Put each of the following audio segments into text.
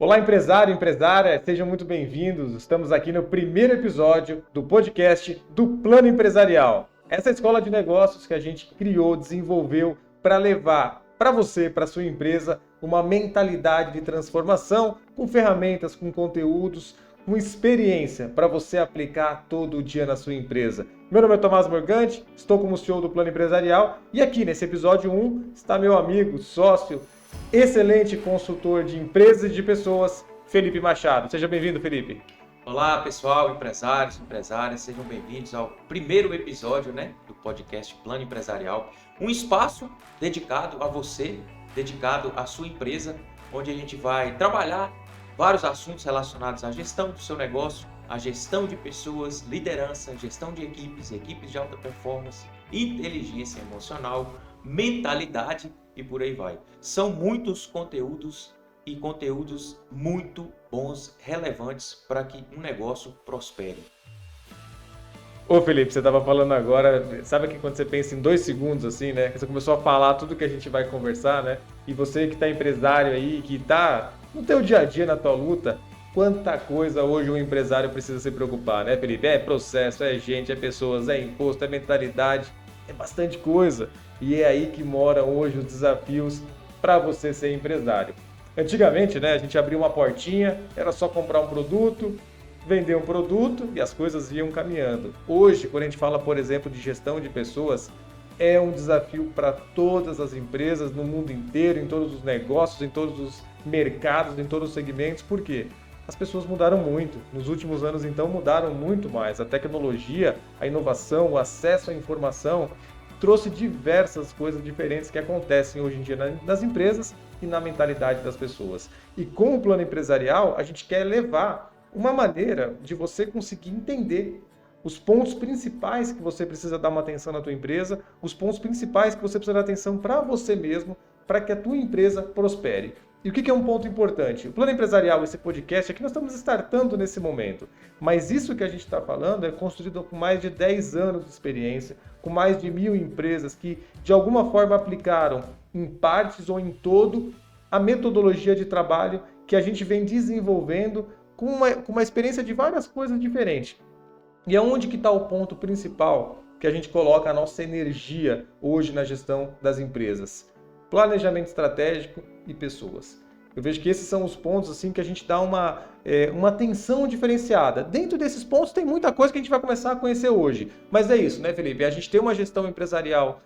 Olá, empresário e empresária, sejam muito bem-vindos. Estamos aqui no primeiro episódio do podcast do Plano Empresarial. Essa escola de negócios que a gente criou, desenvolveu para levar para você, para sua empresa, uma mentalidade de transformação com ferramentas, com conteúdos, com experiência para você aplicar todo dia na sua empresa. Meu nome é Tomás Morgante, estou como CEO do Plano Empresarial e aqui nesse episódio 1 está meu amigo, sócio, excelente consultor de empresas e de pessoas, Felipe Machado. Seja bem-vindo, Felipe. Olá, pessoal, empresários, empresárias, sejam bem-vindos ao primeiro episódio, do podcast Plano Empresarial. Um espaço dedicado a você, dedicado à sua empresa, onde a gente vai trabalhar vários assuntos relacionados à gestão do seu negócio, à gestão de pessoas, liderança, gestão de equipes, equipes de alta performance, inteligência emocional, mentalidade e por aí vai. São muitos conteúdos e conteúdos muito bons, relevantes para que um negócio prospere. Ô Felipe, você estava falando agora, sabe que quando você pensa em 2 segundos assim, né? Você começou a falar tudo que a gente vai conversar, né? E você que está empresário aí, que está no teu dia a dia, na tua luta, quanta coisa hoje um empresário precisa se preocupar, né, Felipe? É processo, é gente, é pessoas, é imposto, é mentalidade, é bastante coisa. E é aí que moram hoje os desafios para você ser empresário. Antigamente, né, a gente abria uma portinha, era só comprar um produto, vender um produto e as coisas iam caminhando. Hoje, quando a gente fala, por exemplo, de gestão de pessoas, é um desafio para todas as empresas no mundo inteiro, em todos os negócios, em todos os mercados, em todos os segmentos. Por quê? As pessoas mudaram muito. Nos últimos anos, então, mudaram muito mais. A tecnologia, a inovação, o acesso à informação trouxe diversas coisas diferentes que acontecem hoje em dia nas empresas e na mentalidade das pessoas. E com o plano empresarial, a gente quer levar uma maneira de você conseguir entender os pontos principais que você precisa dar uma atenção na tua empresa, os pontos principais que você precisa dar atenção para você mesmo, para que a tua empresa prospere. E o que é um ponto importante? O plano empresarial, esse podcast, aqui nós estamos startando nesse momento. Mas isso que a gente está falando é construído com mais de 10 anos de experiência, com mais de 1.000 empresas que, de alguma forma, aplicaram, em partes ou em todo, a metodologia de trabalho que a gente vem desenvolvendo com uma experiência de várias coisas diferentes. E é onde que está o ponto principal que a gente coloca a nossa energia hoje na gestão das empresas? Planejamento estratégico e pessoas. Eu vejo que esses são os pontos assim que a gente dá uma atenção diferenciada. Dentro desses pontos tem muita coisa que a gente vai começar a conhecer hoje. Mas é isso, né, Felipe? A gente tem uma gestão empresarial,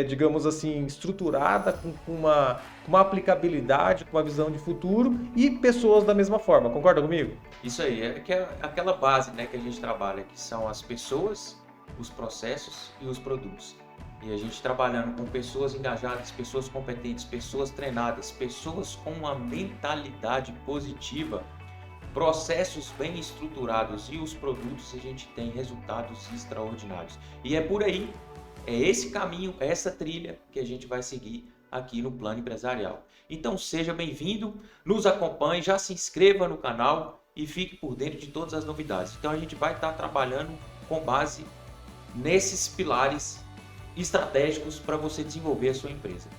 digamos assim, estruturada, com uma aplicabilidade, com uma visão de futuro e pessoas da mesma forma. Concorda comigo? Isso aí, é aquela base, que a gente trabalha, que são as pessoas, os processos e os produtos. E a gente trabalhando com pessoas engajadas, pessoas competentes, pessoas treinadas, pessoas com uma mentalidade positiva, processos bem estruturados e os produtos, a gente tem resultados extraordinários. E é por aí, é esse caminho, essa trilha que a gente vai seguir aqui no Plano Empresarial. Então seja bem-vindo, nos acompanhe, já se inscreva no canal e fique por dentro de todas as novidades. Então a gente vai estar trabalhando com base nesses pilares estratégicos para você desenvolver a sua empresa.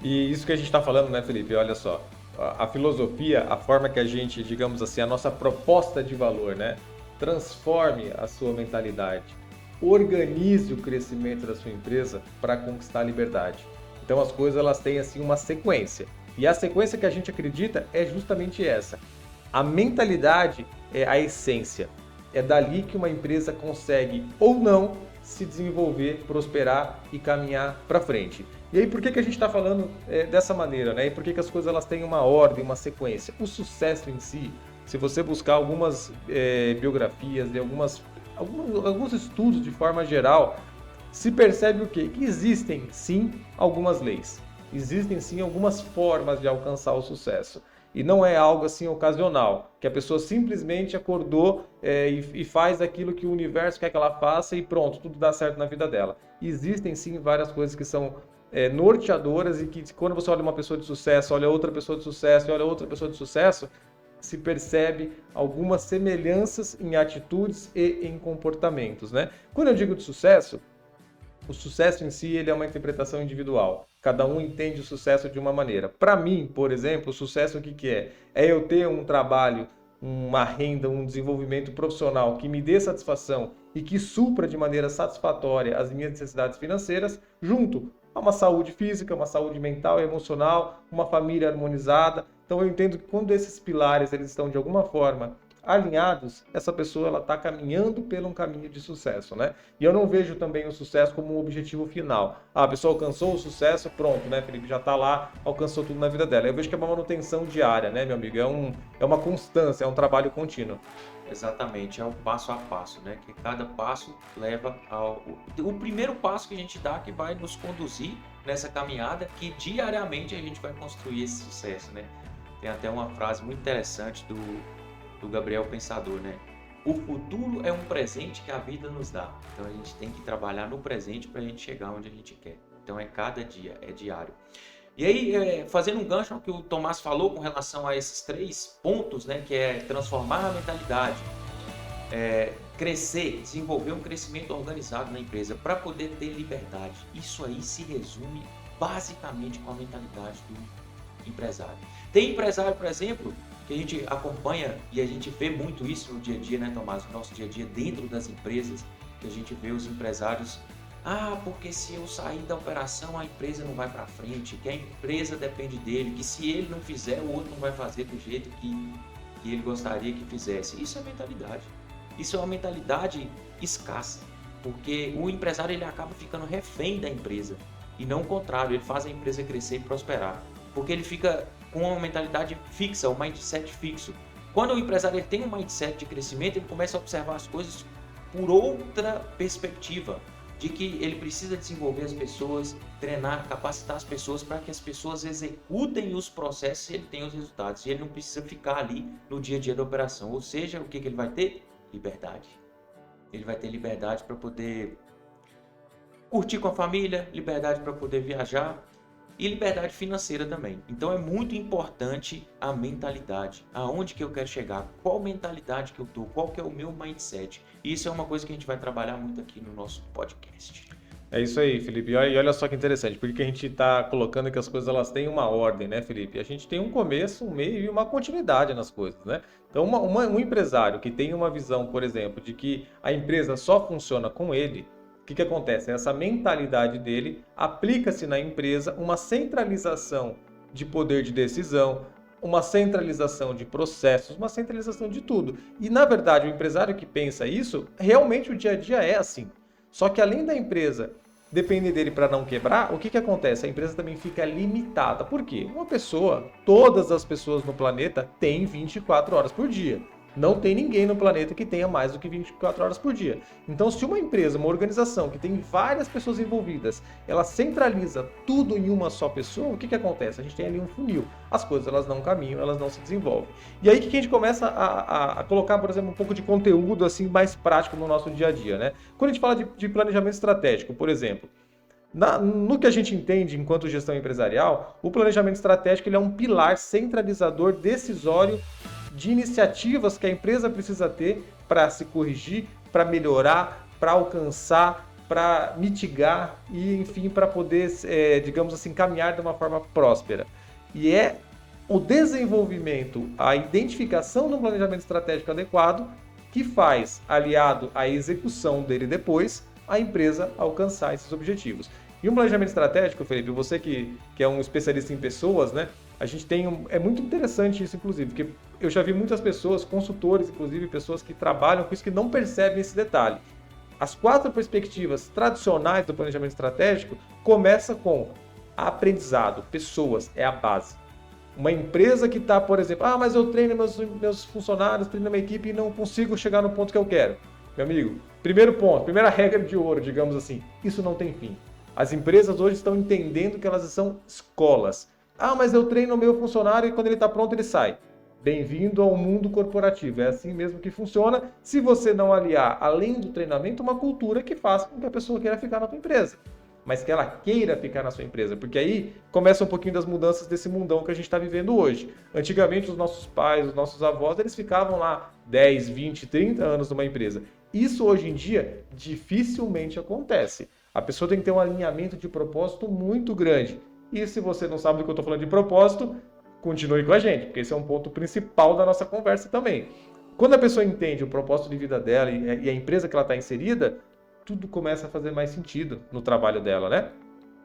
E isso que a gente está falando, né, Felipe? Olha só, a filosofia, a forma que a gente, digamos assim, a nossa proposta de valor, né? Transforme a sua mentalidade, organize o crescimento da sua empresa para conquistar a liberdade. Então as coisas elas têm assim uma sequência. E a sequência que a gente acredita é justamente essa. A mentalidade é a essência. É dali que uma empresa consegue ou não se desenvolver, prosperar e caminhar para frente. E aí por que a gente está falando dessa maneira, né? E por que as coisas elas têm uma ordem, uma sequência? O sucesso em si, se você buscar algumas biografias e alguns estudos de forma geral, se percebe o quê? Que existem sim algumas leis, existem sim algumas formas de alcançar o sucesso. E não é algo assim ocasional, que a pessoa simplesmente acordou e faz aquilo que o universo quer que ela faça e pronto, tudo dá certo na vida dela. Existem sim várias coisas que são norteadoras e que quando você olha uma pessoa de sucesso, olha outra pessoa de sucesso, olha outra pessoa de sucesso, se percebe algumas semelhanças em atitudes e em comportamentos, né? Quando eu digo de sucesso, o sucesso em si ele é uma interpretação individual. Cada um entende o sucesso de uma maneira. Para mim, por exemplo, o sucesso o que que é? É eu ter um trabalho, uma renda, um desenvolvimento profissional que me dê satisfação e que supra de maneira satisfatória as minhas necessidades financeiras, junto a uma saúde física, uma saúde mental e emocional, uma família harmonizada. Então eu entendo que quando esses pilares eles estão de alguma forma alinhados, essa pessoa ela está caminhando pelo um caminho de sucesso, né? E eu não vejo também o sucesso como um objetivo final. Ah, a pessoa alcançou o sucesso, pronto, né, Felipe? Já está lá, alcançou tudo na vida dela. Eu vejo que é uma manutenção diária, né, meu amigo? É uma constância, é um trabalho contínuo. Exatamente, é o passo a passo, né? Que cada passo leva ao... O primeiro passo que a gente dá que vai nos conduzir nessa caminhada que diariamente a gente vai construir esse sucesso, né? Tem até uma frase muito interessante do Gabriel Pensador, né? O futuro é um presente que a vida nos dá. Então a gente tem que trabalhar no presente para a gente chegar onde a gente quer. Então é cada dia, é diário. E aí, fazendo um gancho ao que o Tomás falou com relação a esses 3 pontos, né? Que é transformar a mentalidade, crescer, desenvolver um crescimento organizado na empresa para poder ter liberdade. Isso aí se resume basicamente com a mentalidade do empresário. Tem empresário, por exemplo, que a gente acompanha e a gente vê muito isso no dia a dia, né, Tomás? No nosso dia a dia dentro das empresas, que a gente vê os empresários, porque se eu sair da operação a empresa não vai para frente, que a empresa depende dele, que se ele não fizer o outro não vai fazer do jeito que ele gostaria que fizesse. Isso é mentalidade. Isso é uma mentalidade escassa, porque o empresário ele acaba ficando refém da empresa e não o contrário, ele faz a empresa crescer e prosperar, porque ele fica com uma mentalidade fixa, um mindset fixo. Quando o empresário ele tem um mindset de crescimento, ele começa a observar as coisas por outra perspectiva, de que ele precisa desenvolver as pessoas, treinar, capacitar as pessoas para que as pessoas executem os processos e ele tenha os resultados. E ele não precisa ficar ali no dia a dia da operação. Ou seja, o que ele vai ter? Liberdade. Ele vai ter liberdade para poder curtir com a família, liberdade para poder viajar e liberdade financeira também. Então é muito importante a mentalidade. Aonde que eu quero chegar? Qual mentalidade que eu tô? Qual que é o meu mindset? E isso é uma coisa que a gente vai trabalhar muito aqui no nosso podcast. É isso aí, Felipe. E olha só que interessante, porque a gente está colocando que as coisas elas têm uma ordem, né, Felipe? A gente tem um começo, um meio e uma continuidade nas coisas, né? Então, um empresário que tem uma visão, por exemplo, de que a empresa só funciona com ele, o que acontece? Essa mentalidade dele aplica-se na empresa uma centralização de poder de decisão, uma centralização de processos, uma centralização de tudo. E, na verdade, o empresário que pensa isso, realmente o dia a dia é assim. Só que além da empresa depender dele para não quebrar, o que acontece? A empresa também fica limitada. Por quê? Uma pessoa, todas as pessoas no planeta têm 24 horas por dia. Não tem ninguém no planeta que tenha mais do que 24 horas por dia. Então, se uma empresa, uma organização que tem várias pessoas envolvidas, ela centraliza tudo em uma só pessoa, o que acontece? A gente tem ali um funil. As coisas elas não caminham, elas não se desenvolvem. E aí que a gente começa a colocar, por exemplo, um pouco de conteúdo assim mais prático no nosso dia a dia, né? Quando a gente fala de planejamento estratégico, por exemplo, no que a gente entende enquanto gestão empresarial, o planejamento estratégico ele é um pilar centralizador decisório de iniciativas que a empresa precisa ter para se corrigir, para melhorar, para alcançar, para mitigar e, enfim, para poder, digamos assim, caminhar de uma forma próspera. E é o desenvolvimento, a identificação do planejamento estratégico adequado que faz, aliado à execução dele depois, a empresa alcançar esses objetivos. E um planejamento estratégico, Felipe, você que é um especialista em pessoas, né? A gente tem é muito interessante isso, inclusive, porque eu já vi muitas pessoas, consultores, inclusive, pessoas que trabalham com isso que não percebem esse detalhe. As 4 perspectivas tradicionais do planejamento estratégico começam com aprendizado, pessoas, é a base. Uma empresa que está, por exemplo, mas eu treino meus funcionários, treino minha equipe e não consigo chegar no ponto que eu quero. Meu amigo, primeiro ponto, primeira regra de ouro, digamos assim, isso não tem fim. As empresas hoje estão entendendo que elas são escolas. Mas eu treino o meu funcionário e quando ele está pronto ele sai. Bem-vindo ao mundo corporativo. É assim mesmo que funciona. Se você não aliar, além do treinamento, uma cultura que faça com que a pessoa queira ficar na tua empresa. Mas que ela queira ficar na sua empresa. Porque aí começa um pouquinho das mudanças desse mundão que a gente está vivendo hoje. Antigamente, os nossos pais, os nossos avós, eles ficavam lá 10, 20, 30 anos numa empresa. Isso hoje em dia dificilmente acontece. A pessoa tem que ter um alinhamento de propósito muito grande. E se você não sabe do que eu estou falando de propósito, continue com a gente, porque esse é um ponto principal da nossa conversa também. Quando a pessoa entende o propósito de vida dela e a empresa que ela está inserida, tudo começa a fazer mais sentido no trabalho dela, né?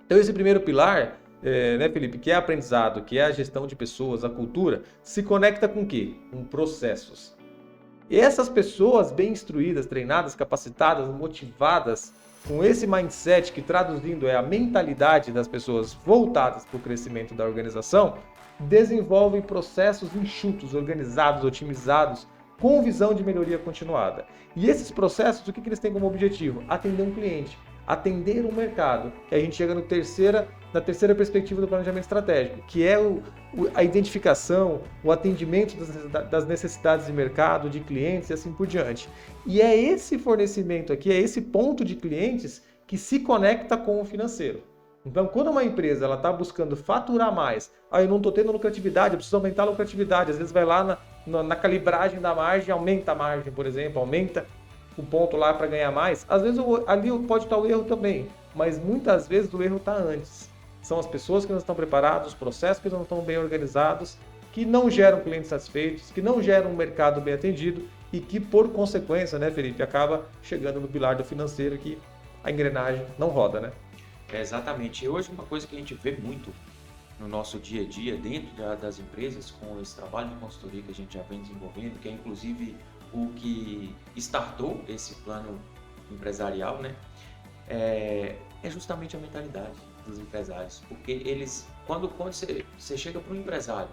Então esse primeiro pilar, né, Felipe, que é aprendizado, que é a gestão de pessoas, a cultura, se conecta com o quê? Com processos. E essas pessoas bem instruídas, treinadas, capacitadas, motivadas, com esse mindset que traduzindo é a mentalidade das pessoas voltadas para o crescimento da organização, desenvolvem processos enxutos, organizados, otimizados, com visão de melhoria continuada. E esses processos, o que eles têm como objetivo? Atender um cliente, atender um mercado. E a gente chega na terceira perspectiva do planejamento estratégico, que é a identificação, o atendimento das necessidades de mercado, de clientes e assim por diante. E é esse fornecimento aqui, é esse ponto de clientes que se conecta com o financeiro. Então, quando uma empresa está buscando faturar mais, eu não estou tendo lucratividade, eu preciso aumentar a lucratividade, às vezes vai lá na calibragem da margem, aumenta a margem, por exemplo, aumenta o ponto lá para ganhar mais, às vezes ali pode estar o erro também, mas muitas vezes o erro está antes. São as pessoas que não estão preparadas, os processos que não estão bem organizados, que não geram clientes satisfeitos, que não geram um mercado bem atendido e que, por consequência, né, Felipe, acaba chegando no pilar do financeiro que a engrenagem não roda, né? Exatamente. E hoje uma coisa que a gente vê muito no nosso dia a dia, dentro das empresas, com esse trabalho de consultoria que a gente já vem desenvolvendo, que é inclusive o que startou esse plano empresarial, né? É justamente a mentalidade dos empresários. Porque eles, quando você chega para um empresário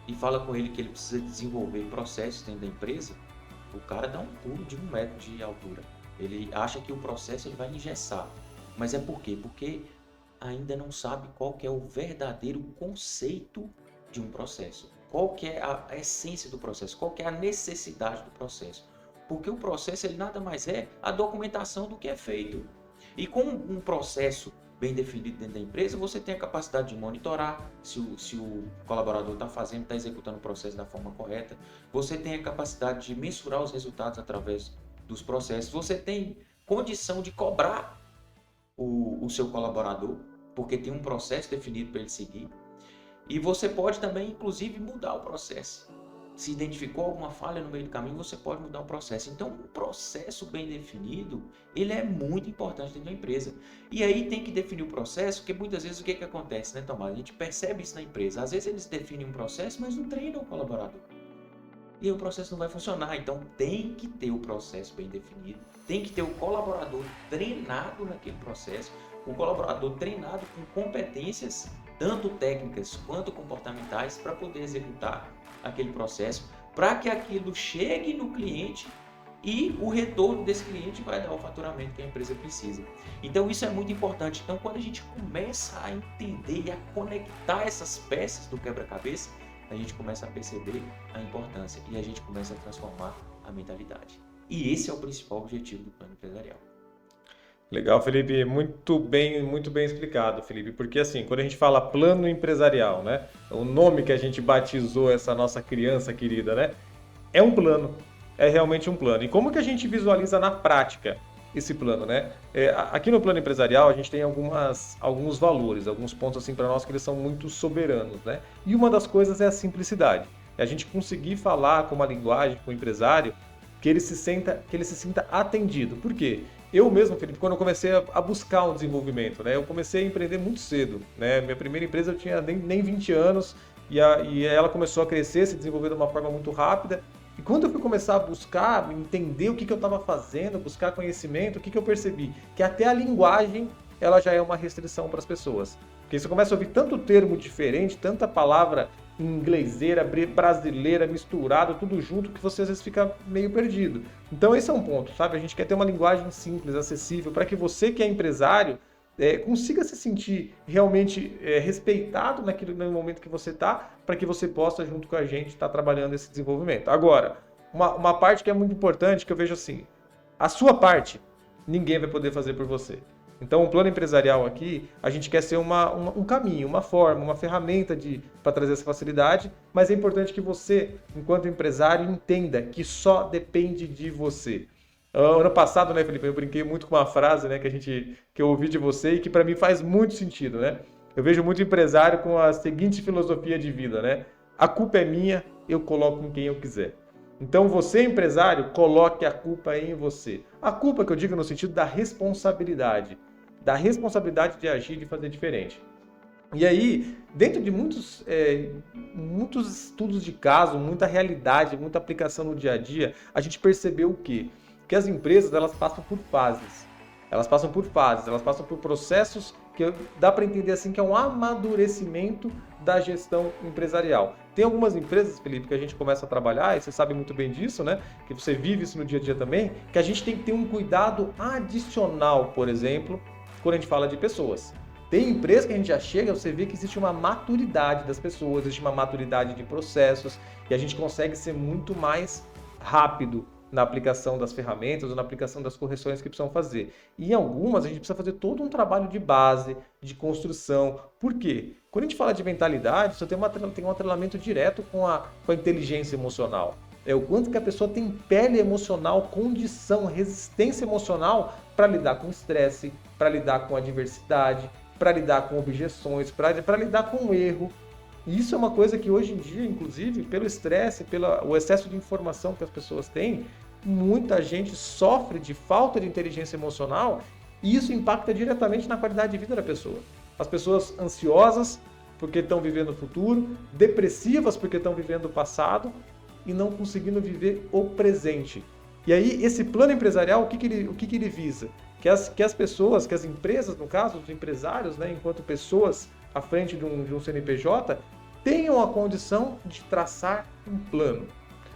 e fala com ele que ele precisa desenvolver processos dentro da empresa, o cara dá um pulo de 1 metro de altura. Ele acha que o processo ele vai engessar. Mas é por quê? Porque ainda não sabe qual que é o verdadeiro conceito de um processo. Qual que é a essência do processo, qual que é a necessidade do processo. Porque o processo ele nada mais é a documentação do que é feito. E com um processo bem definido dentro da empresa, você tem a capacidade de monitorar se o colaborador está fazendo, está executando o processo da forma correta. Você tem a capacidade de mensurar os resultados através dos processos. Você tem condição de cobrar o seu colaborador, porque tem um processo definido para ele seguir. E você pode também, inclusive, mudar o processo. Se identificou alguma falha no meio do caminho, você pode mudar o processo. Então, um processo bem definido, ele é muito importante dentro da empresa. E aí tem que definir o processo, porque muitas vezes o que acontece, né, Tomás? A gente percebe isso na empresa. Às vezes eles definem um processo, mas não treinam o colaborador. E aí o processo não vai funcionar. Então, tem que ter o processo bem definido, tem que ter o colaborador treinado naquele processo, o colaborador treinado com competências, tanto técnicas quanto comportamentais, para poder executar aquele processo, para que aquilo chegue no cliente e o retorno desse cliente vai dar o faturamento que a empresa precisa. Então isso é muito importante. Então quando a gente começa a entender e a conectar essas peças do quebra-cabeça, a gente começa a perceber a importância e a gente começa a transformar a mentalidade. E esse é o principal objetivo do plano empresarial. Legal, Felipe, muito bem explicado, Felipe, porque assim, quando a gente fala plano empresarial, né, o nome que a gente batizou essa nossa criança querida, né, é um plano, é realmente um plano. E como que a gente visualiza na prática esse plano, né? Aqui no plano empresarial a gente tem alguns valores, alguns pontos assim para nós que eles são muito soberanos, né? E uma das coisas é a simplicidade, é a gente conseguir falar com uma linguagem com o empresário que ele se sinta atendido. Por quê? Eu mesmo, Felipe, quando eu comecei a buscar um desenvolvimento, né? Eu comecei a empreender muito cedo, né? Minha primeira empresa eu tinha nem 20 anos e ela começou a crescer, se desenvolver de uma forma muito rápida. E quando eu fui começar a buscar, entender o que eu estava fazendo, buscar conhecimento, o que eu percebi? Que até a linguagem, ela já é uma restrição para as pessoas. Porque você começa a ouvir tanto termo diferente, tanta palavra ingleseira, brasileira, misturado, tudo junto, que você às vezes fica meio perdido. Então esse é um ponto, sabe? A gente quer ter uma linguagem simples, acessível, para que você que é empresário consiga se sentir realmente respeitado no momento que você está, para que você possa, junto com a gente, estar trabalhando esse desenvolvimento. Agora, uma parte que é muito importante, que eu vejo assim, a sua parte, ninguém vai poder fazer por você. Então, o plano empresarial aqui, a gente quer ser um caminho, uma forma, uma ferramenta para trazer essa facilidade, mas é importante que você, enquanto empresário, entenda que só depende de você. Ano passado, né, Felipe, eu brinquei muito com uma frase, né, que eu ouvi de você e que para mim faz muito sentido, né? Eu vejo muito empresário com a seguinte filosofia de vida, né? A culpa é minha, eu coloco em quem eu quiser. Então você, empresário, coloque a culpa em você. A culpa que eu digo no sentido da responsabilidade de agir e de fazer diferente. E aí, dentro de muitos estudos de caso, muita realidade, muita aplicação no dia a dia, a gente percebeu o quê? Que as empresas elas passam por fases. Elas passam por processos que dá para entender assim que é um amadurecimento da gestão empresarial. Tem algumas empresas, Felipe, que a gente começa a trabalhar, e você sabe muito bem disso, né? Que você vive isso no dia a dia também, que a gente tem que ter um cuidado adicional, por exemplo, quando a gente fala de pessoas. Tem empresa que a gente já chega, você vê que existe uma maturidade das pessoas, existe uma maturidade de processos e a gente consegue ser muito mais rápido na aplicação das ferramentas ou na aplicação das correções que precisam fazer. E em algumas a gente precisa fazer todo um trabalho de base, de construção. Por quê? Quando a gente fala de mentalidade, isso tem um atrelamento direto com a inteligência emocional. É o quanto que a pessoa tem pele emocional, condição, resistência emocional para lidar com estresse, para lidar com adversidade, para lidar com objeções, para lidar com o erro. E isso é uma coisa que hoje em dia, inclusive, pelo estresse, pelo o excesso de informação que as pessoas têm, muita gente sofre de falta de inteligência emocional e isso impacta diretamente na qualidade de vida da pessoa. As pessoas ansiosas porque estão vivendo o futuro, depressivas porque estão vivendo o passado e não conseguindo viver o presente. E aí, esse plano empresarial, o que ele visa? Que as pessoas, que as empresas, no caso, os empresários, né, enquanto pessoas à frente de um CNPJ, tenham a condição de traçar um plano.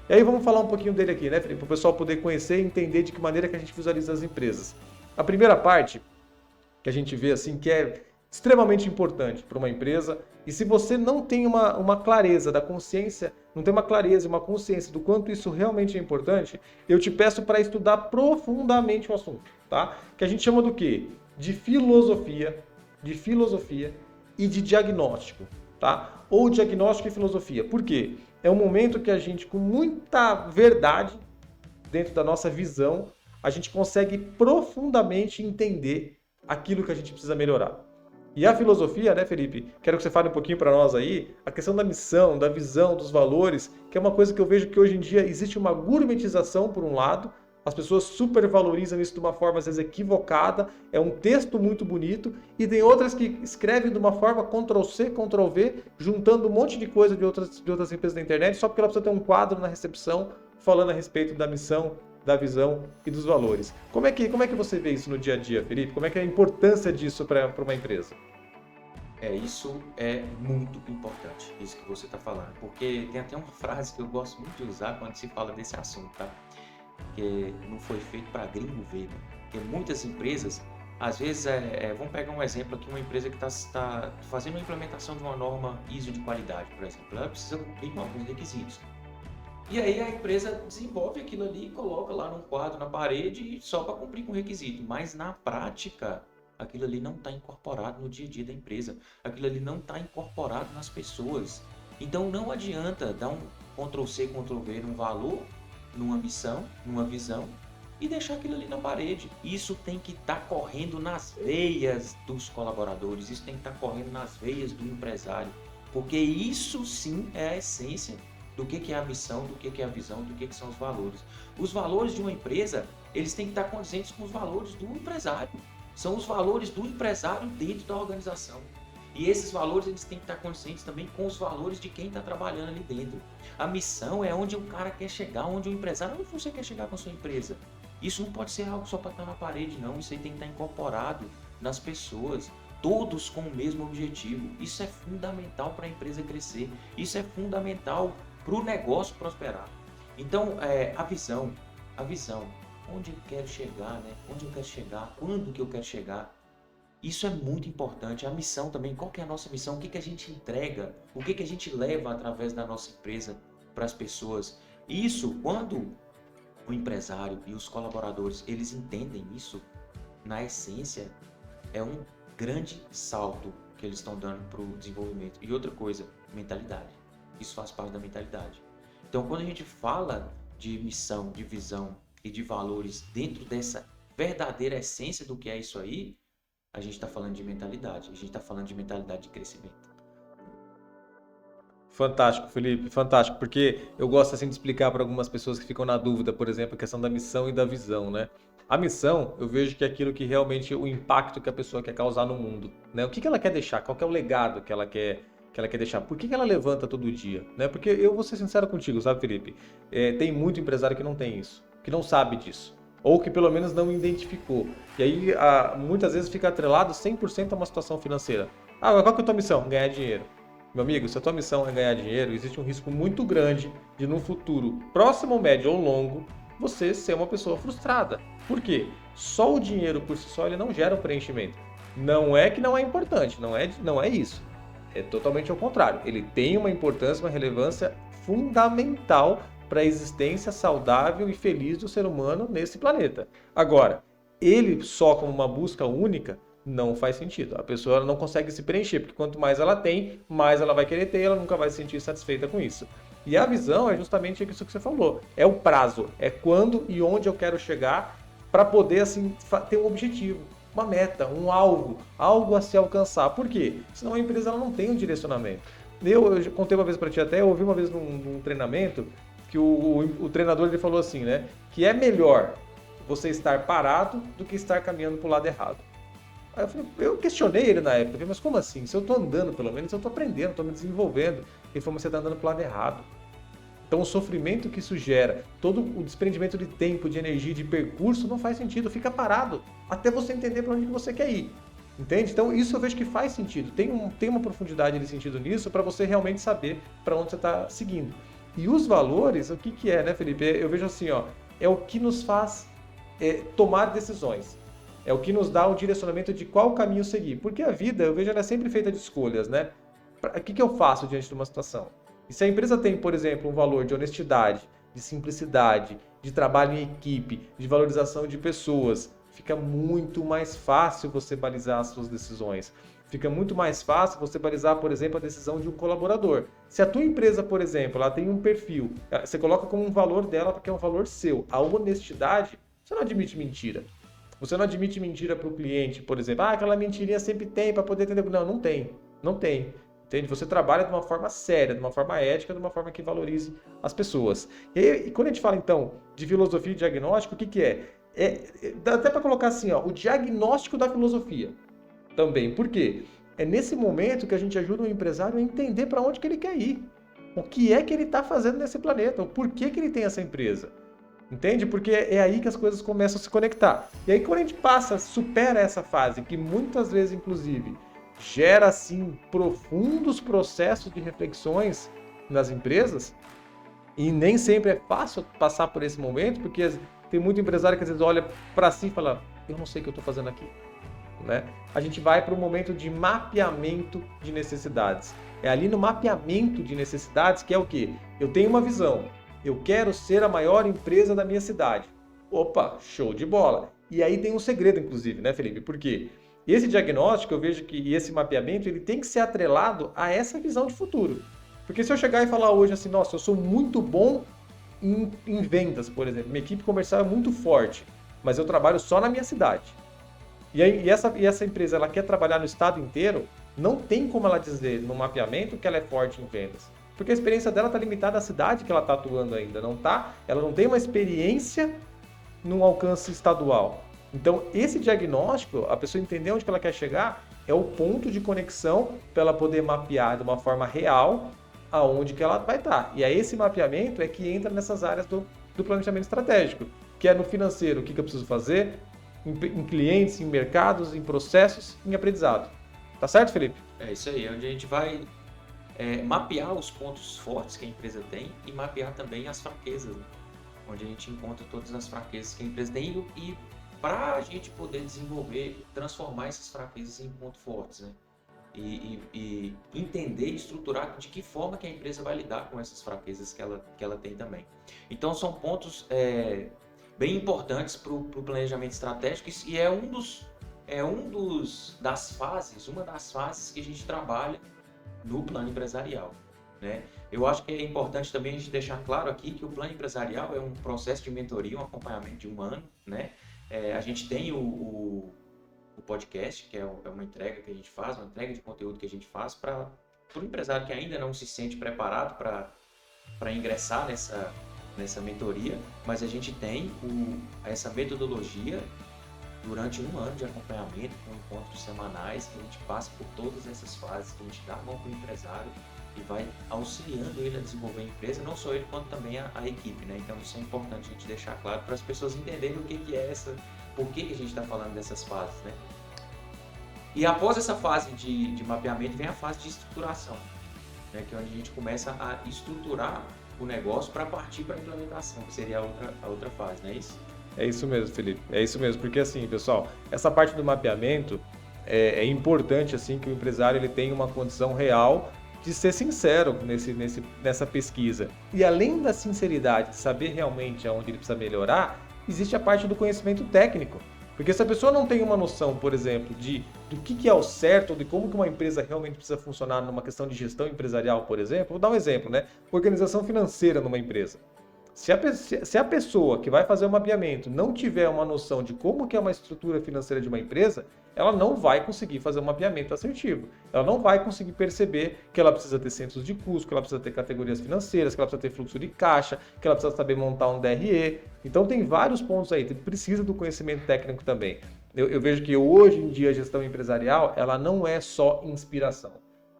E aí vamos falar um pouquinho dele aqui, né, Felipe? Para o pessoal poder conhecer e entender de que maneira que a gente visualiza as empresas. A primeira parte que a gente vê assim que é extremamente importante para uma empresa. E se você não tem uma clareza da consciência, não tem uma clareza, uma consciência do quanto isso realmente é importante, eu te peço para estudar profundamente o assunto, tá? Que a gente chama do quê? De filosofia e de diagnóstico, tá? Ou diagnóstico e filosofia. Por quê? É um momento que a gente, com muita verdade, dentro da nossa visão, a gente consegue profundamente entender aquilo que a gente precisa melhorar. E a filosofia, né, Felipe? Quero que você fale um pouquinho para nós aí, a questão da missão, da visão, dos valores, que é uma coisa que eu vejo que hoje em dia existe uma gourmetização, por um lado, as pessoas supervalorizam isso de uma forma às vezes equivocada, é um texto muito bonito, e tem outras que escrevem de uma forma Ctrl+C, Ctrl+V, juntando um monte de coisa de outras empresas da internet, só porque ela precisa ter um quadro na recepção falando a respeito da missão, da visão e dos valores. Como é que você vê isso no dia a dia, Felipe? Como é que é a importância disso para uma empresa? Isso é muito importante, isso que você está falando, porque tem até uma frase que eu gosto muito de usar quando se fala desse assunto, tá? Que não foi feito para gringo ver, né? Porque muitas empresas, às vezes, vamos pegar um exemplo aqui, uma empresa que está fazendo a implementação de uma norma ISO de qualidade, por exemplo, ela precisa cumprir com alguns requisitos. E aí a empresa desenvolve aquilo ali e coloca lá num quadro na parede só para cumprir com o requisito. Mas na prática, aquilo ali não está incorporado no dia a dia da empresa. Aquilo ali não está incorporado nas pessoas. Então não adianta dar um Ctrl+C, Ctrl+V num valor, numa missão, numa visão e deixar aquilo ali na parede. Isso tem que estar correndo nas veias dos colaboradores, isso tem que estar correndo nas veias do empresário. Porque isso sim é a essência do que é a missão, do que é a visão, do que são os valores. Os valores de uma empresa, eles têm que estar condizentes com os valores do empresário. São os valores do empresário dentro da organização. E esses valores, eles têm que estar condizentes também com os valores de quem está trabalhando ali dentro. A missão é onde o cara quer chegar, onde o empresário, onde você quer chegar com a sua empresa. Isso não pode ser algo só para estar na parede, não. Isso aí tem que estar incorporado nas pessoas. Todos com o mesmo objetivo. Isso é fundamental para a empresa crescer. Isso é fundamental para o negócio prosperar. Então, a visão, onde eu quero chegar, né? Onde eu quero chegar, quando que eu quero chegar, isso é muito importante. A missão também, qual que é a nossa missão, o que a gente entrega, o que a gente leva através da nossa empresa para as pessoas. Isso, quando o empresário e os colaboradores, eles entendem isso, na essência, é um grande salto que eles estão dando para o desenvolvimento. E outra coisa, mentalidade. Isso faz parte da mentalidade. Então, quando a gente fala de missão, de visão e de valores dentro dessa verdadeira essência do que é isso aí, a gente está falando de mentalidade, a gente está falando de mentalidade de crescimento. Fantástico, Felipe, fantástico, porque eu gosto assim de explicar para algumas pessoas que ficam na dúvida, por exemplo, a questão da missão e da visão, né? A missão, eu vejo que é aquilo que realmente o impacto que a pessoa quer causar no mundo, né? O que que ela quer deixar? Qual que é o legado que ela quer deixar? Por que que ela levanta todo dia, né? Porque eu vou ser sincero contigo, sabe, Felipe? Tem muito empresário que não tem isso, que não sabe disso, ou que pelo menos não identificou. E aí, muitas vezes fica atrelado 100% a uma situação financeira. Ah, mas qual que é a tua missão? Ganhar dinheiro. Meu amigo, se a tua missão é ganhar dinheiro, existe um risco muito grande de no futuro, próximo, médio ou longo, você ser uma pessoa frustrada. Por quê? Só o dinheiro por si só ele não gera um preenchimento. Não é que não é importante, não é isso. É totalmente ao contrário. Ele tem uma importância, uma relevância fundamental para a existência saudável e feliz do ser humano nesse planeta. Agora, ele só como uma busca única não faz sentido. A pessoa ela não consegue se preencher, porque quanto mais ela tem, mais ela vai querer ter, ela nunca vai se sentir satisfeita com isso. E a visão é justamente isso que você falou. É o prazo, é quando e onde eu quero chegar para poder assim ter um objetivo, uma meta, um algo a se alcançar. Por quê? Senão a empresa ela não tem um direcionamento. Eu já contei uma vez para ti até, eu ouvi uma vez num treinamento que o treinador ele falou assim, né? Que é melhor você estar parado do que estar caminhando para o lado errado. Aí eu questionei ele na época, mas como assim? Se eu tô andando, pelo menos, eu tô aprendendo, tô me desenvolvendo. Ele falou, mas você tá andando pro lado errado. Então o sofrimento que isso gera, todo o desprendimento de tempo, de energia, de percurso, não faz sentido, fica parado, até você entender para onde que você quer ir. Entende? Então isso eu vejo que faz sentido, tem uma profundidade de sentido nisso para você realmente saber para onde você está seguindo. E os valores, o que que é, né, Felipe? Eu vejo assim, ó, é o que nos faz tomar decisões. É o que nos dá o direcionamento de qual caminho seguir. Porque a vida, eu vejo, ela é sempre feita de escolhas, né? O que que eu faço diante de uma situação? E se a empresa tem, por exemplo, um valor de honestidade, de simplicidade, de trabalho em equipe, de valorização de pessoas, fica muito mais fácil você balizar as suas decisões. Fica muito mais fácil você balizar, por exemplo, a decisão de um colaborador. Se a tua empresa, por exemplo, ela tem um perfil, você coloca como um valor dela porque é um valor seu. A honestidade, você não admite mentira. Você não admite mentira para o cliente, por exemplo. Ah, aquela mentirinha sempre tem para poder entender. Não, não tem. Não tem. Entende? Você trabalha de uma forma séria, de uma forma ética, de uma forma que valorize as pessoas. E quando a gente fala, então, de filosofia e diagnóstico, o que que é? Dá até para colocar assim, ó, o diagnóstico da filosofia também. Por quê? É nesse momento que a gente ajuda o empresário a entender para onde que ele quer ir. O que é que ele está fazendo nesse planeta? O porquê que ele tem essa empresa. Entende? Porque é aí que as coisas começam a se conectar. E aí quando a gente passa, supera essa fase, que muitas vezes, inclusive, gera, assim, profundos processos de reflexões nas empresas, e nem sempre é fácil passar por esse momento, porque tem muito empresário que às vezes olha para si e fala, eu não sei o que eu estou fazendo aqui. Né? A gente vai para um momento de mapeamento de necessidades. É ali no mapeamento de necessidades que é o quê? Eu tenho uma visão. Eu quero ser a maior empresa da minha cidade. Opa, show de bola. E aí tem um segredo, inclusive, né, Felipe? Por quê? Esse diagnóstico, eu vejo que e esse mapeamento, ele tem que ser atrelado a essa visão de futuro. Porque se eu chegar e falar hoje assim, nossa, eu sou muito bom em vendas, por exemplo, minha equipe comercial é muito forte, mas eu trabalho só na minha cidade. E essa empresa ela quer trabalhar no estado inteiro, não tem como ela dizer no mapeamento que ela é forte em vendas. Porque a experiência dela está limitada à cidade que ela está atuando ainda, não tá? Ela não tem uma experiência num alcance estadual. Então, esse diagnóstico, a pessoa entender onde que ela quer chegar, é o ponto de conexão para ela poder mapear de uma forma real aonde que ela vai estar. E aí esse mapeamento é que entra nessas áreas do planejamento estratégico, que é no financeiro, o que eu preciso fazer, em clientes, em mercados, em processos, em aprendizado. Tá certo, Felipe? É isso aí, onde a gente vai mapear os pontos fortes que a empresa tem e mapear também as fraquezas, né? Onde a gente encontra todas as fraquezas que a empresa tem e para a gente poder desenvolver, transformar essas fraquezas em pontos fortes, né? E entender e estruturar de que forma que a empresa vai lidar com essas fraquezas que ela tem também. Então são pontos bem importantes para o planejamento estratégico e é uma das fases que a gente trabalha no plano empresarial, né? Eu acho que é importante também a gente deixar claro aqui que o plano empresarial é um processo de mentoria, um acompanhamento de um ano, né? A gente tem o podcast, que é uma entrega que a gente faz, uma entrega de conteúdo que a gente faz para o empresário que ainda não se sente preparado para ingressar nessa mentoria, mas a gente tem essa metodologia durante um ano de acompanhamento, com encontros semanais, que a gente passa por todas essas fases, que a gente dá a mão para o empresário e vai auxiliando ele a desenvolver a empresa, não só ele, quanto também a equipe, né? Então isso é importante a gente deixar claro para as pessoas entenderem o que é por que a gente está falando dessas fases, né? E após essa fase de mapeamento vem a fase de estruturação, né? Que é onde a gente começa a estruturar o negócio para partir para a implementação, que seria a outra fase, não é isso? É isso mesmo, Felipe. É isso mesmo, porque assim, pessoal, essa parte do mapeamento é importante assim que o empresário ele tenha uma condição real de ser sincero nessa pesquisa. E além da sinceridade, de saber realmente aonde ele precisa melhorar, existe a parte do conhecimento técnico. Porque se a pessoa não tem uma noção, por exemplo, do que é o certo, de como que uma empresa realmente precisa funcionar numa questão de gestão empresarial, por exemplo, vou dar um exemplo, né? Organização financeira numa empresa. Se a pessoa que vai fazer o mapeamento não tiver uma noção de como que é uma estrutura financeira de uma empresa, ela não vai conseguir fazer um mapeamento assertivo. Ela não vai conseguir perceber que ela precisa ter centros de custo, que ela precisa ter categorias financeiras, que ela precisa ter fluxo de caixa, que ela precisa saber montar um DRE. Então tem vários pontos aí, precisa do conhecimento técnico também. Eu vejo que hoje em dia a gestão empresarial, ela não é só inspiração.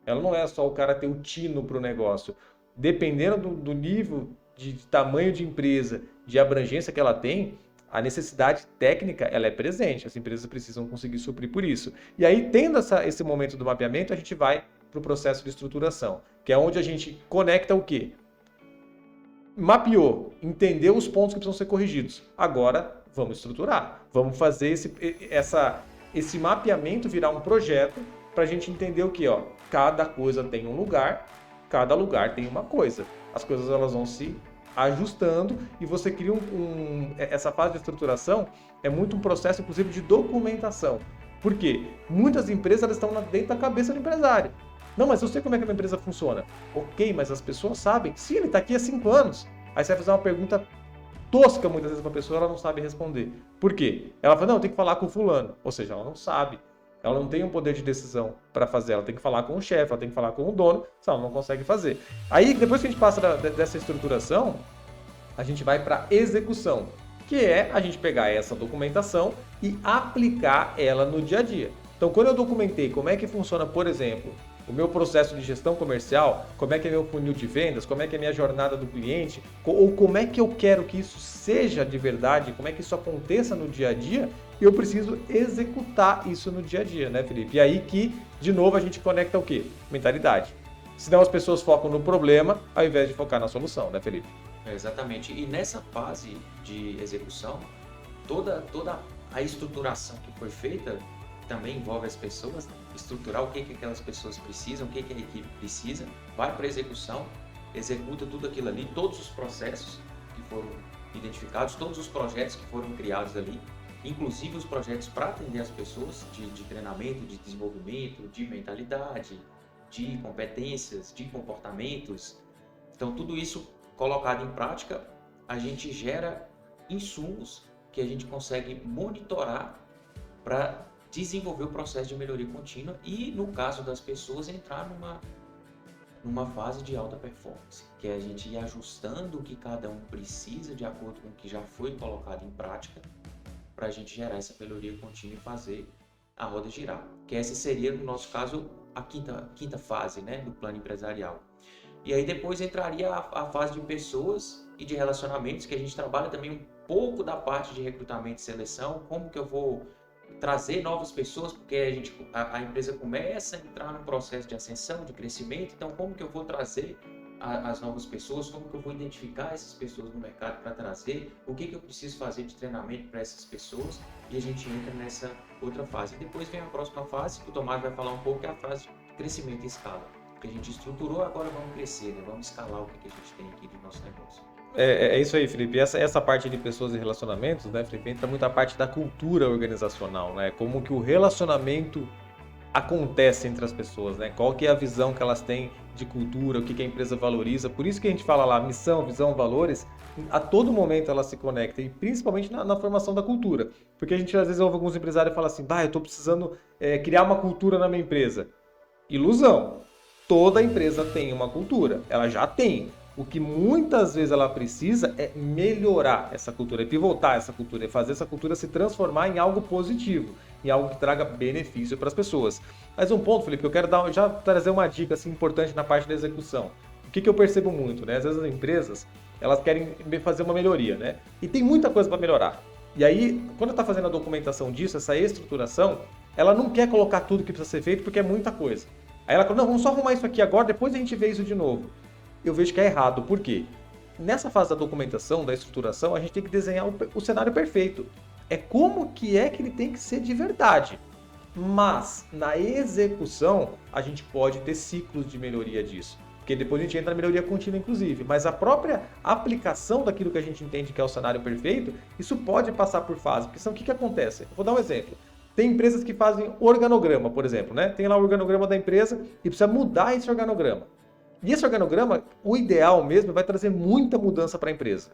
Ela não é só o cara ter o tino para o negócio. Dependendo do nível de tamanho de empresa, de abrangência que ela tem, a necessidade técnica ela é presente. As empresas precisam conseguir suprir por isso. E aí, tendo esse momento do mapeamento, a gente vai para o processo de estruturação, que é onde a gente conecta o quê? Mapeou, entendeu os pontos que precisam ser corrigidos. Agora, vamos estruturar. Vamos fazer esse mapeamento virar um projeto para a gente entender o quê? Cada coisa tem um lugar, cada lugar tem uma coisa. As coisas elas vão se ajustando e você cria essa fase de estruturação é muito um processo, inclusive, de documentação. Por quê? Muitas empresas elas estão dentro da cabeça do empresário. Não, mas eu sei como é que a empresa funciona. Ok, mas as pessoas sabem. Sim, ele está aqui há 5 anos. Aí você vai fazer uma pergunta tosca muitas vezes para a pessoa, ela não sabe responder. Por quê? Ela fala, não, eu tenho que falar com o fulano. Ou seja, ela não sabe. Ela não tem um poder de decisão para fazer, ela tem que falar com o chefe, ela tem que falar com o dono, senão ela não consegue fazer. Aí, depois que a gente passa dessa estruturação, a gente vai para execução, que é a gente pegar essa documentação e aplicar ela no dia a dia. Então, quando eu documentei como é que funciona, por exemplo, o meu processo de gestão comercial, como é que é meu funil de vendas, como é que é a minha jornada do cliente, ou como é que eu quero que isso seja de verdade, como é que isso aconteça no dia a dia, eu preciso executar isso no dia a dia, né, Felipe? E aí que, de novo, a gente conecta o quê? Mentalidade. Senão as pessoas focam no problema ao invés de focar na solução, né, Felipe? Exatamente. E nessa fase de execução, toda a estruturação que foi feita também envolve as pessoas, né? Estruturar o que aquelas pessoas precisam, o que a equipe precisa, vai para a execução, executa tudo aquilo ali, todos os processos que foram identificados, todos os projetos que foram criados ali, inclusive os projetos para atender as pessoas de treinamento, de desenvolvimento, de mentalidade, de competências, de comportamentos. Então, tudo isso colocado em prática, a gente gera insumos que a gente consegue monitorar para desenvolver o processo de melhoria contínua e, no caso das pessoas, entrar numa fase de alta performance, que é a gente ir ajustando o que cada um precisa de acordo com o que já foi colocado em prática para a gente gerar essa melhoria contínua e fazer a roda girar. Que essa seria, no nosso caso, a quinta fase, né, do plano empresarial. E aí depois entraria a fase de pessoas e de relacionamentos, que a gente trabalha também um pouco da parte de recrutamento e seleção, como que eu vou trazer novas pessoas, porque a empresa começa a entrar num processo de ascensão, de crescimento, então como que eu vou trazer as novas pessoas, como que eu vou identificar essas pessoas no mercado para trazer, o que eu preciso fazer de treinamento para essas pessoas, e a gente entra nessa outra fase. E depois vem a próxima fase, que o Tomás vai falar um pouco, que é a fase de crescimento e escala. Que a gente estruturou, agora vamos crescer, né? Vamos escalar o que a gente tem aqui do nosso negócio. É isso aí, Felipe. Essa parte de pessoas e relacionamentos, né, Felipe, entra muito a parte da cultura organizacional, né? Como que o relacionamento acontece entre as pessoas, né? Qual que é a visão que elas têm de cultura, o que que a empresa valoriza. Por isso que a gente fala lá, missão, visão, valores, a todo momento ela se conecta, e principalmente na formação da cultura. Porque a gente às vezes ouve alguns empresários falar assim, eu estou precisando criar uma cultura na minha empresa. Ilusão. Toda empresa tem uma cultura, ela já tem. O que muitas vezes ela precisa é melhorar essa cultura, é pivotar essa cultura, é fazer essa cultura se transformar em algo positivo, em algo que traga benefício para as pessoas. Mas um ponto, Felipe, eu quero já trazer uma dica assim, importante na parte da execução. O que eu percebo muito, né? Às vezes as empresas, elas querem fazer uma melhoria, né? E tem muita coisa para melhorar. E aí, quando está fazendo a documentação disso, essa estruturação, ela não quer colocar tudo que precisa ser feito porque é muita coisa. Aí ela fala, não, vamos só arrumar isso aqui agora, depois a gente vê isso de novo. Eu vejo que é errado. Por quê? Nessa fase da documentação, da estruturação, a gente tem que desenhar o cenário perfeito. É como que é que ele tem que ser de verdade. Mas, na execução, a gente pode ter ciclos de melhoria disso. Porque depois a gente entra na melhoria contínua, inclusive. Mas a própria aplicação daquilo que a gente entende que é o cenário perfeito, isso pode passar por fase. Porque senão o que acontece? Eu vou dar um exemplo. Tem empresas que fazem organograma, por exemplo, né? Tem lá o organograma da empresa e precisa mudar esse organograma. E esse organograma, o ideal mesmo, vai trazer muita mudança para a empresa.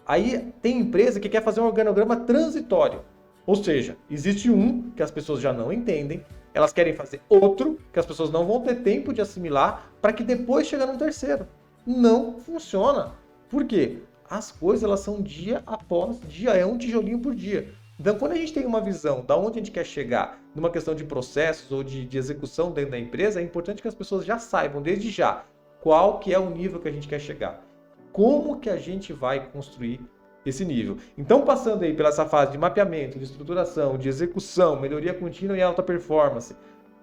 Aí tem empresa que quer fazer um organograma transitório. Ou seja, existe um que as pessoas já não entendem, elas querem fazer outro que as pessoas não vão ter tempo de assimilar para que depois chegue num terceiro. Não funciona. Por quê? As coisas elas são dia após dia, é um tijolinho por dia. Então, quando a gente tem uma visão de onde a gente quer chegar, numa questão de processos ou de execução dentro da empresa, é importante que as pessoas já saibam, desde já, qual que é o nível que a gente quer chegar. Como que a gente vai construir esse nível. Então, passando aí pela essa fase de mapeamento, de estruturação, de execução, melhoria contínua e alta performance,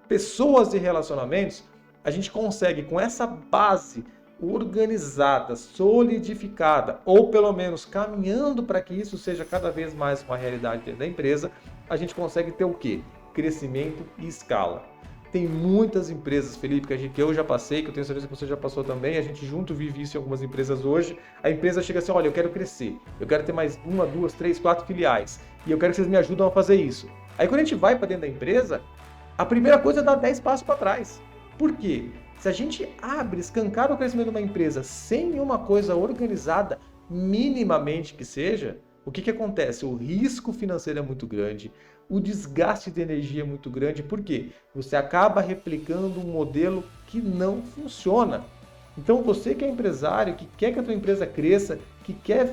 pessoas e relacionamentos, a gente consegue, com essa base organizada, solidificada, ou pelo menos caminhando para que isso seja cada vez mais uma realidade dentro da empresa, a gente consegue ter o quê? Crescimento e escala. Tem muitas empresas, Felipe, que eu já passei, que eu tenho certeza que você já passou também, a gente junto vive isso em algumas empresas hoje. A empresa chega assim, olha, eu quero crescer, eu quero ter mais 1, 2, 3, 4 filiais, e eu quero que vocês me ajudem a fazer isso. Aí quando a gente vai para dentro da empresa, a primeira coisa é dar 10 passos para trás. Por quê? Se a gente abre, escancara o crescimento de uma empresa sem uma coisa organizada, minimamente que seja, o que acontece? O risco financeiro é muito grande, o desgaste de energia é muito grande, por quê? Você acaba replicando um modelo que não funciona. Então você que é empresário, que quer que a tua empresa cresça, que quer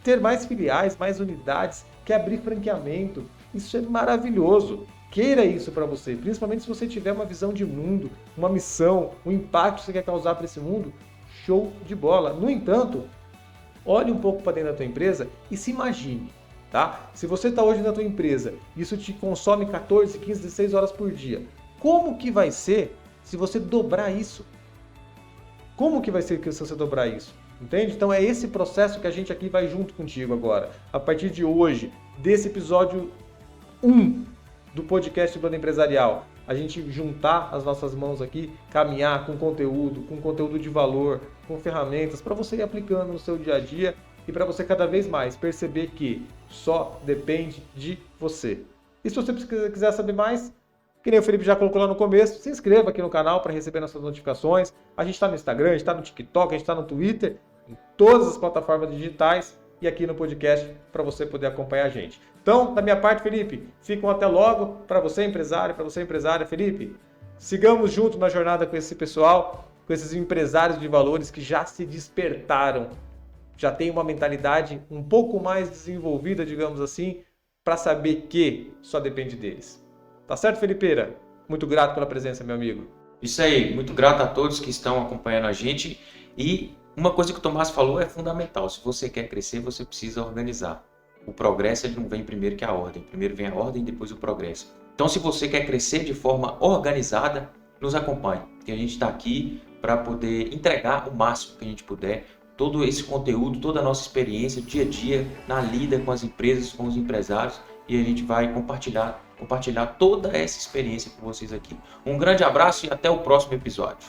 ter mais filiais, mais unidades, quer abrir franqueamento, isso é maravilhoso. Queira isso para você, principalmente se você tiver uma visão de mundo, uma missão, um impacto que você quer causar para esse mundo, show de bola. No entanto, olhe um pouco para dentro da tua empresa e se imagine, tá? Se você está hoje na tua empresa, isso te consome 14, 15, 16 horas por dia. Como que vai ser se você dobrar isso? Como que vai ser se você dobrar isso? Entende? Então é esse processo que a gente aqui vai junto contigo agora. A partir de hoje, desse episódio 1 do podcast Plano Empresarial, a gente juntar as nossas mãos aqui, caminhar com conteúdo de valor, com ferramentas para você ir aplicando no seu dia a dia e para você cada vez mais perceber que só depende de você. E se você quiser saber mais, que nem o Felipe já colocou lá no começo, se inscreva aqui no canal para receber nossas notificações. A gente está no Instagram, a gente está no TikTok, a gente está no Twitter, em todas as plataformas digitais e aqui no podcast para você poder acompanhar a gente. Então, da minha parte, Felipe, ficam até logo. Para você, empresário, para você, empresária, Felipe, sigamos junto na jornada com esse pessoal, com esses empresários de valores que já se despertaram, já tem uma mentalidade um pouco mais desenvolvida, digamos assim, para saber que só depende deles. Tá certo, Felipeira? Muito grato pela presença, meu amigo. Isso aí, muito grato a todos que estão acompanhando a gente. E uma coisa que o Tomás falou é fundamental. Se você quer crescer, você precisa organizar. O progresso ele não vem primeiro que a ordem. Primeiro vem a ordem, depois o progresso. Então, se você quer crescer de forma organizada, nos acompanhe. Que a gente está aqui para poder entregar o máximo que a gente puder. Todo esse conteúdo, toda a nossa experiência, dia a dia, na lida com as empresas, com os empresários. E a gente vai compartilhar toda essa experiência com vocês aqui. Um grande abraço e até o próximo episódio.